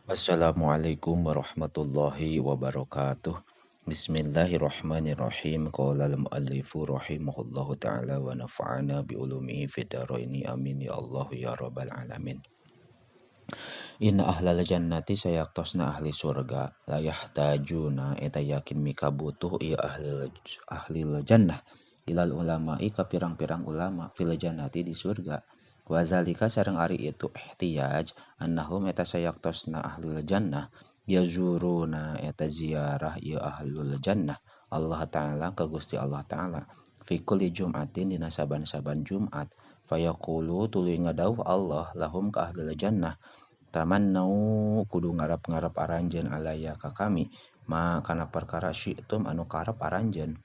Assalamualaikum warahmatullahi wabarakatuh. Bismillahirrahmanirrahim. Qala al-muallifu rahimahullahu ta'ala wa nafa'ana bi ulumihi fid dharaini amin ya Allah ya rabbal alamin. Inna ahlal jannati sayaktosna ahli surga la yahtajuna eta yakin mika butuh ieu ahli jannah ilal ulama'i ka pirang-pirang ulama fil jannati di surga. Wazalika sareng ari itu ihtiyaj annahum eta sayaktosna ahlul jannah yazuruna eta ziarah ieu ahlul jannah Allah taala ka Gusti Allah taala fi kulli jum'atin dina saban-saban Jumat fayaqulu tuluy ngadawuh Allah lahum ka ahlul jannah tamannau kudu ngarap-ngarap aranjeun alaya ka kami ma kana perkara syi'tum anu karep aranjeun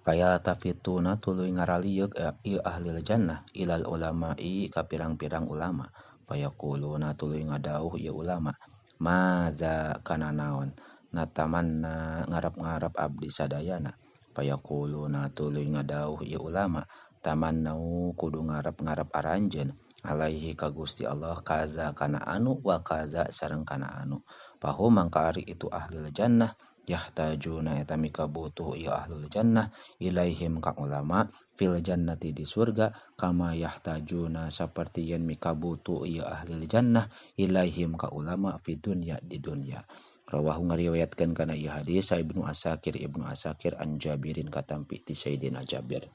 Faya tafituna tuluy ngaraliyeug ieu ahli jannah ilal ulama'i ka pirang-pirang ulama. Faya quluna tuluy ngadawuh ieu ulama. Maza kana naon? Natamanna ngarap-ngarap abdi sadayana. Faya quluna tuluy ngadawuh ieu ulama. Tamannau kudu ngarap-ngarap aranjeun alaihi ka Gusti Allah kaza kana anu wa kaza sareng kana anu. Pahum mangka ari itu ahli jannah yahtajuna eta mika butuh ieu ahlul jannah ilaihim ka ulama fil jannati di surga kama yahtajuna saperti yen mika butuh ieu ahlul jannah ilaihim ka ulama fi dunya di dunya. Rawahu ngariwayatkeun kana ieu hadis Ibnu Asakir an Jabirin katampi ti Sayyidina Jabir.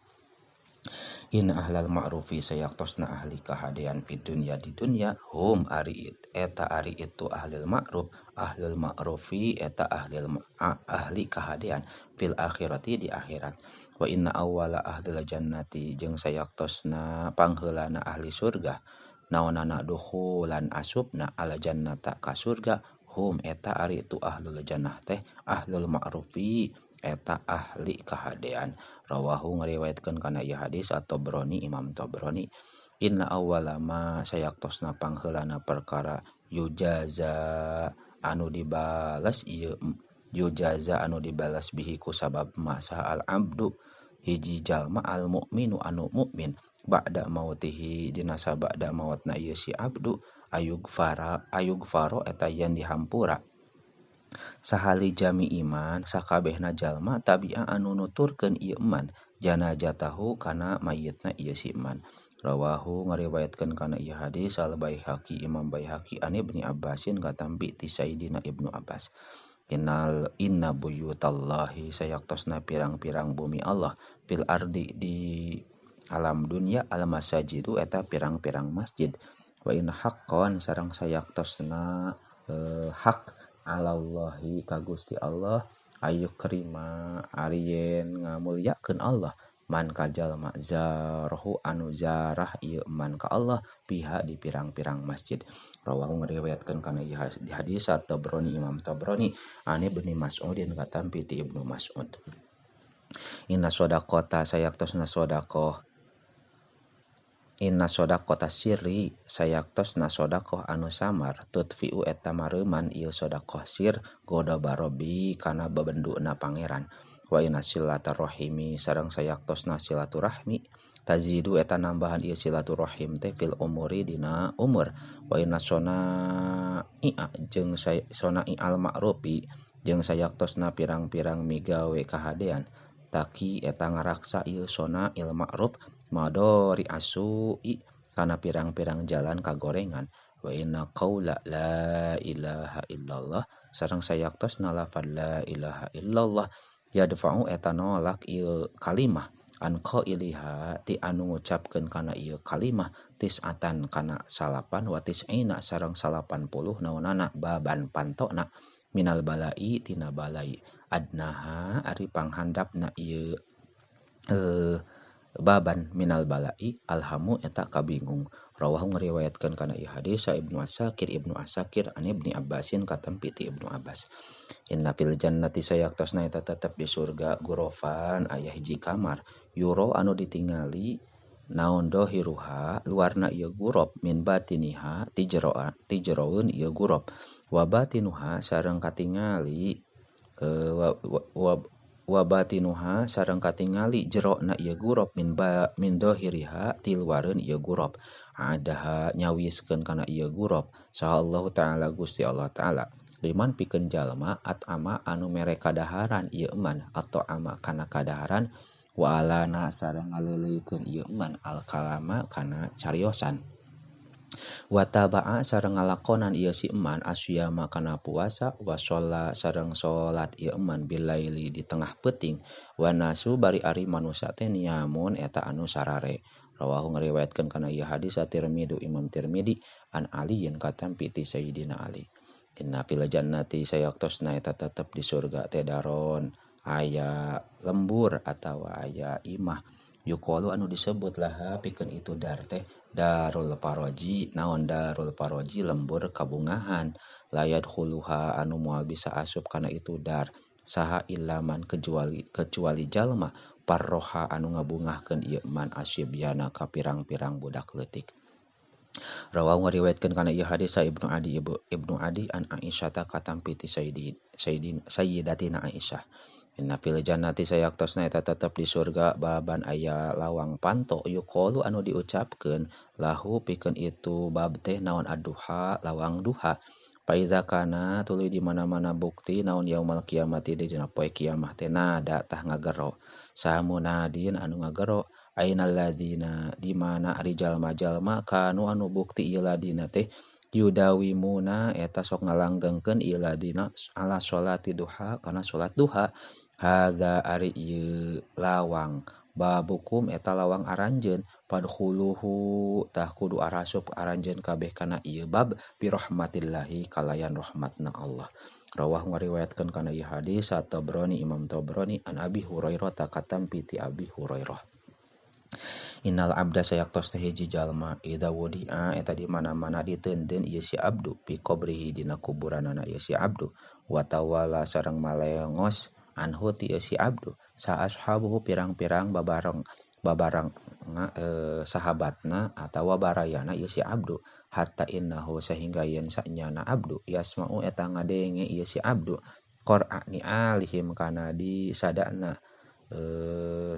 Inna ahlal ma'rufi sayaktosna ahli kahadean fi dunya di dunya hum ari eta ari itu ahlul ma'rufi eta ahli kahadean fil akhirati di akhirat wa inna awwala ahlil jannati jeung sayaktosna pangheulana ahli surga naonana dukhulan asupna al jannata ka surga hum eta ari itu ahlul jannah teh ahlul ma'rufi eta ahli kahadean. Rawahu ngariwayatkeun kana ieu hadis at-Tabrani Imam Tabrani. Inna awwala ma sayaktosna pangheulana perkara yujaza anu dibalas bihi ku sabab ma al abdu hiji jalma al mukminu anu mukmin ba'da mautihi dina sabada mautna ieu si abdu ayug faro eta yen dihampura sahali jami iman sakabehna jalma tabi'a anu nuturkeun ieu iman janajatahu kana mayitna ieu si iman. Rawahu ngariwayatkeun kana ieu hadis al Baihaqi Imam Baihaqi an Ibnu Abbasin katampi ti Sayyidina Ibnu Abbas. Inna buyutallahi sayaktosna pirang-pirang bumi Allah fil ardi di alam dunya al masajidu eta pirang-pirang masjid wa in haqqan sareng sayaktosna hak alallahi ka Gusti Allah ayu kerima arien ngamulyakeun Allah man ka jalma zarahu anu zarah ieu man ka Allah piha di pirang-pirang masjid. Rawahu ngariwayatkeun kana hadis at-Tabrani Imam Tabrani ani Ibnu Mas'udin katampi ti Ibnu Mas'ud. Inna shadaqata sayaktosna sedekah Inna sodaqota sirri sayaktosna sodaqoh anu samar tutfi'u eta mareuman ieu sodaqoh sir goda barobi kana babenduna pangeran wa inna silaturahimi sareng sayaktosna silaturahmi tazidu eta nambahan ieu silaturahim teh fil umuri dina umur wa inna sonai'a jeung sonai al ma'rufi jeung sayaktosna pirang-pirang migawe kahadean taki eta ngaraksa ieu sona il ma'ruf madori asui kana pirang-pirang jalan kagorengan wa inna qaula la ilaha illallah sareng sayaktosna lafaz la ilaha illallah yadfa'u eta nolak ieu kalimah an qailiha ti anu ngucapkeun kana ieu kalimah tisatan kana salapan wa tis'ina sareng 80 naonana baban pantona minal balai tina balai adnaha ari panghandapna ieu baban minal balai alhamu eta kabingung. Rawahu ngariwayatkeun kana ieu hadis Ibnu Asakir an Ibnu Abbasin katampi ti Ibnu Abbas. Inna fil jannati sayaktosna eta tetep di surga gurofan aya hiji kamar yuro anu ditingali naon dohiruha luarna ieu gurob min batiniha ti jeroeun ieu gurob wa batinuha sareng katingali wabatinuha sareng katingali jerona ieu gurob min dohiriha ti luareun ieu gurob adaha nyawiskeun kana ieu gurob saha Allah taala Gusti Allah taala liman pikeun jalma at'ama anu mere kadaharan ieu eman atau ama kana kadaharan wa alana sareng ngaleuleukeun ieu eman al kalama kana cariosan wa taba'a sareng ngalakonan ieu si eman asyama kana puasa wa sholla sareng salat ieu eman bilaili di tengah peuting wa nasu bari ari manusia teh niamun eta anu sarare rawahu ngariwayatkeun kana ieu hadis at-Tirmidzi Imam Tirmidzi an aliyin katampi ti Sayyidina Ali inna fil jannati sayaktosna eta tetep di surga teh daron aya lembur atawa aya imah yuqalu anu disebut laha pikeun itu dar teh darul paroji naon darul paroji lembur kabungahan layad khuluha anu moal bisa asup kana itu dar saha ilaman kecuali jalma parroha anu ngabungahkeun ieu man asyibyana ka pirang-pirang budak leutik rawahu ngariwayatkeun kana ieu hadis Ibnu Adi an Aisyah katampi ti Sayyidatina Aisyah inna fil jannati sayaktosna eta tetep di surga baban aya lawang panto yuqalu anu diucapkeun lahu pikeun itu bab teh naon aduha lawang duha paiza kana tuluy di mana-mana bukti naon yaumul kiamati di dina poe kiamah teh nada tah ngagero samunadin anu ngagero ainal ladzina di mana ari jalma-jalma kanu anu bukti ieu ladina teh yudawimuna eta sok ngalanggengkeun ieu ladina ala sholati duha kana salat duha hadza ari ieu lawang babukum eta lawang aranjeun padkhuluhu tah kudu arasup aranjeun kabeh kana ieu bab bi rahmatillahi kalayan rahmatna Allah rawahu ngariwayatkeun kana ieu hadis at-Tabrani Imam Tabrani an Abi Hurairah katampi ti Abi Hurairah innal abda sayaktos teh hiji jalma idza wudi'a eta di mana-mana diteundeun ieu si abdu fi qabrihi dina kuburanana ieu si abdu wa tawala sareng malengos anhu ti ieu si abdu sa ashabuhu pirang-pirang babarang sahabatna atawa barayana ieu si abdu hatta innahu sehingga yen sanyana abdu yasma'u eta ngadenge ieu si abdu qur'ani alihim kana di sadana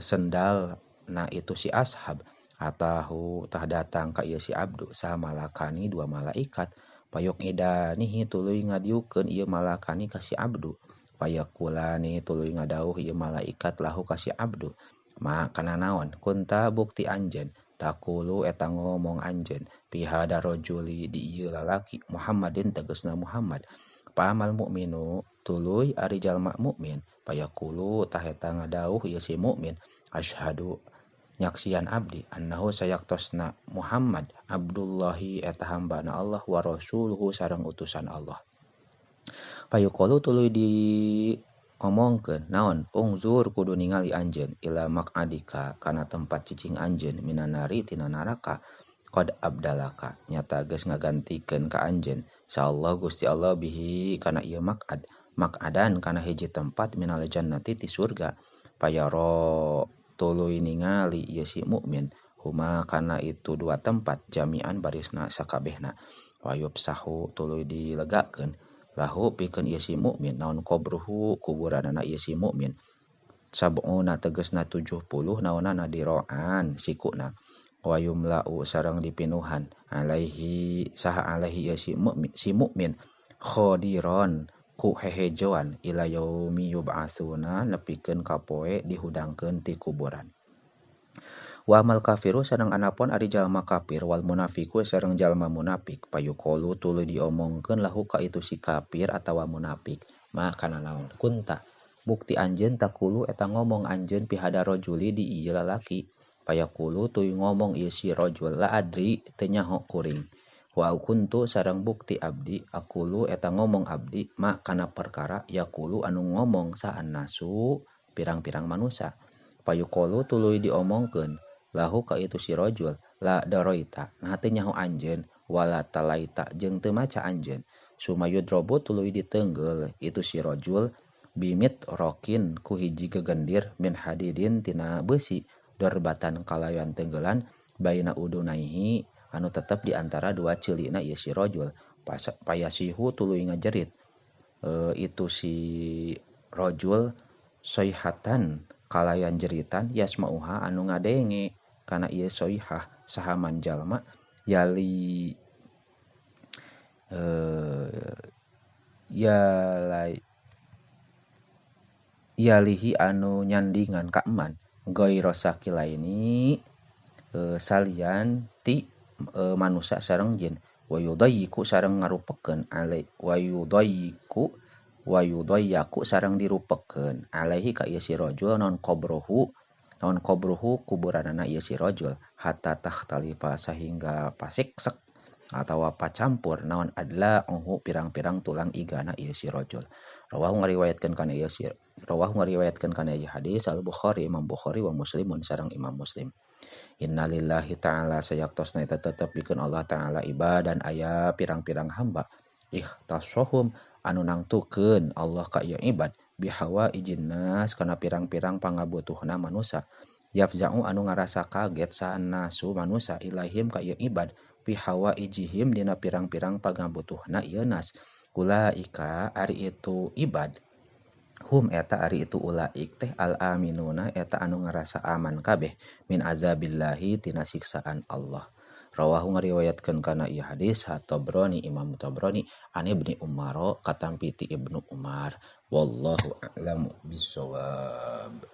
sendal na itu si ashab atahu tah datang ka ieu si abdu saha malakani dua malaikat payuk idanihi tuluy ngadiukeun ieu malakani ka si abdu payakulani tuluy ngadauh ieu malaikat lahu ka si abdu ma kana naon kunta bukti anjeun takulu eta ngomong anjeun pihada rajuli di ieu lalaki Muhammadin tegasna Muhammad pamal mukminu tuluy ari jalma mukmin payakulu tah eta ngadauh ieu si mukmin asyhadu nyaksian abdi annahu sayaktosna Muhammad Abdullahi eta hambana Allah wa rasuluhu sareng utusan Allah payuqalu tuluy di omongkeun naon ungzur kudu ningali anjeun ila maq'adika kana tempat cicing anjeun minanari tina naraka qad abdalaka nyata geus ngagantikeun ka anjeun insyaallah Gusti Allah bihi kana ieu maq'adan kana hiji tempat minal jannati ti surga payaro tuluy ningali ieu si mukmin huma kana itu dua tempat jami'an barisna sakabehna wayub sahu tuluy dilegakeun lahu pikeun ieu si mukmin naon qabruhu kuburanana ieu si mukmin sab'una tegasna 70 naonana diroan sikuna wayumla'u sareng dipinuhan alaihi saha alaihi ieu si mukmin khodiron ku hehejoan ila yaumi yub'atsuna nepikeun ka poe dihudangkeun ti kuburan wa amal kafiru sareng anapun ari jalma kafir wal munafiqu sareng jalma munafik payuqalu tuluy diomongkeun lahu ka itu si kafir atawa munafik maka naon kunta bukti anjeun takulu eta ngomong anjeun pihada rajuli di ieu lalaki payaqulu tuluy ngomong ieu si rajul la adri teu nyaho kuring wa kuntu sareng bukti abdi aqulu eta ngomong abdi ma kana perkara yaqulu anu ngomong sa annasu pirang-pirang manusia payuqalu tuluy diomongkeun lahu ka itu si rajul la daroita nah teu nyaho anjeun wala talaita jeung teu maca anjeun sumayudrobu tuluy diteunggel itu si rajul bimit rokin ku hiji gegendir min hadidin tina beusi dorbatan kalayan tenggelan baina udunaihi anu tetep di antara dua ceulina ieu si rajul payasihu tuluy ngajerit itu si rajul soihatan kalayan jeritan yasmauha anu ngadenge kana ieu soihah saha man jalma yali yalai yalihi anu nyandingan ka eman goiro sakilaini salian ti manusia sareng jin wayudayyiku sareng ngarupekeun alai wayudayyaku sareng dirupekeun alaihi ka ieu si rajul naon qabruhu kuburanana ieu si rajul hatta takhtalifa sahingga pasiksek atawa pacampur naon adla'uhu pirang-pirang tulang igana ieu si rajul. Rawahu ngariwayatkeun kana ieu hadis Al-Bukhari Imam Bukhari wa Muslimun sareng Imam Muslim. Innalillahi ta'ala sayaktosna eta tetep pikeun Allah ta'ala ibadan aya pirang-pirang hamba ihtasahum anu nangtukeun Allah ka ieu ibad bihawa ijinnas kana pirang-pirang pangabutuhna manusia yafza'u anu ngarasa kaget sanasu manusia ilaihim ka ieu ibad bihawa ijihim dina pirang-pirang pangabutuhna ieu nas ulaika ari itu ibad hum eta ari itu ulaik teh al aminuna eta anu ngarasa aman kabeh min azabillahi tina siksaan Allah. Rawahu ngariwayatkeun kana ieu hadis At-Tabrani Imam Tabrani an Ibnu Umar katampi ti Ibnu Umar wallahu a'lam bissawab.